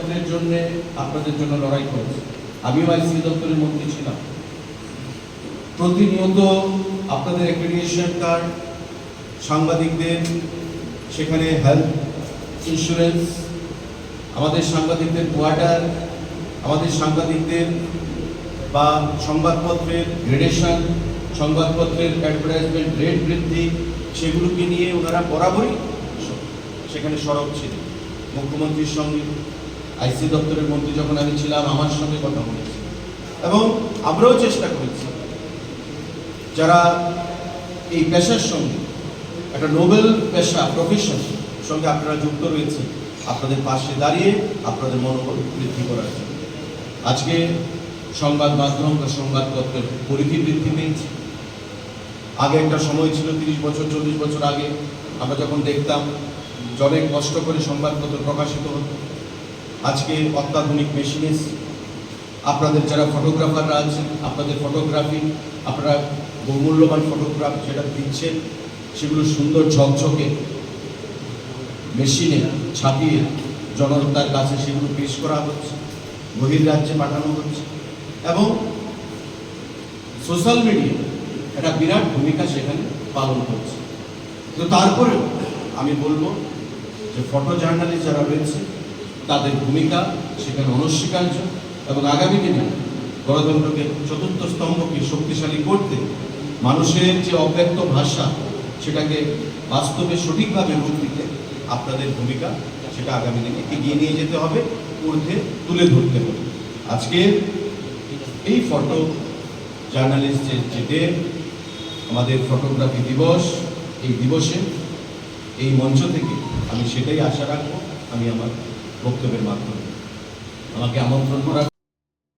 সংবাদপত্রের জন্য আপনাদের জন্য লড়াই করেছি। আমিও আইসিডি দপ্তরের মন্ত্রী ছিলাম। প্রতিনিয়ত আপনাদের অ্যাক্রেডিটেশন কার্ড, সাংবাদিকদের সেখানে হেলথ ইন্স্যুরেন্স, আমাদের সাংবাদিকদের কোয়ার্টার, আমাদের সাংবাদিকদের বা সংবাদপত্রের গ্রেডেশন, সংবাদপত্রের অ্যাডভার্টাইজমেন্ট রেট বৃদ্ধি, সেগুলোকে নিয়ে ওনারা বরাবরই সেখানে সরব ছিলেন। মুখ্যমন্ত্রীর সঙ্গে, আইসি দপ্তরের মন্ত্রী যখন আমি ছিলাম, আমার সঙ্গে কথা বলেছি এবং আমরাও চেষ্টা করেছি যারা এই পেশার সঙ্গে, একটা নোবেল পেশা প্রফেশন সঙ্গে আপনারা যুক্ত রয়েছে, আপনাদের পাশে দাঁড়িয়ে আপনাদের মনোবল বৃদ্ধি করার জন্য। আজকে সংবাদ মাধ্যম বা সংবাদপত্রের পরিধি বৃদ্ধি পেয়েছে। আগে একটা সময় ছিল 30 বছর 40 বছর আগে আমরা যখন দেখতাম যে অনেক কষ্ট করে সংবাদপত্র প্রকাশিত হতো। আজকে অত্যাধুনিক মেশিনে আপনাদের যারা ফটোগ্রাফাররা আছেন, আপনাদের ফটোগ্রাফি, আপনারা বহুমূল্যবান ফটোগ্রাফ যেটা দিচ্ছেন, সেগুলো সুন্দর ঝকঝকে মেশিনে ছাপিয়ে জনতার কাছে সেগুলো পেশ করা হচ্ছে, বহির্রাজ্যে পাঠানো হচ্ছে এবং সোশ্যাল মিডিয়া একটা বিরাট ভূমিকা সেখানে পালন করছে। তো তারপরেও আমি বলবো যে ফটো জার্নালিস্ট যারা রয়েছে তাদের ভূমিকা সেখানে অনস্বীকার্য এবং আগামী দিনে গণতন্ত্রকে চতুর্থ স্তম্ভকে শক্তিশালী করতে মানুষের যে অব্যক্ত ভাষা সেটাকে বাস্তবে সঠিকভাবে রূপ দিতে আপনাদের ভূমিকা সেটা আগামী দিনে এগিয়ে নিয়ে যেতে হবে, ঊর্ধ্বে তুলে ধরতে হবে। আজকে এই ফটো জার্নালিস্টের যে ডে, আমাদের ফটোগ্রাফি দিবস, এই দিবসে এই মঞ্চ থেকে আমি সেটাই আশা রাখবো। আমি আমার বক্তব্যের মাধ্যমে আমাকে আমন্ত্রণ করা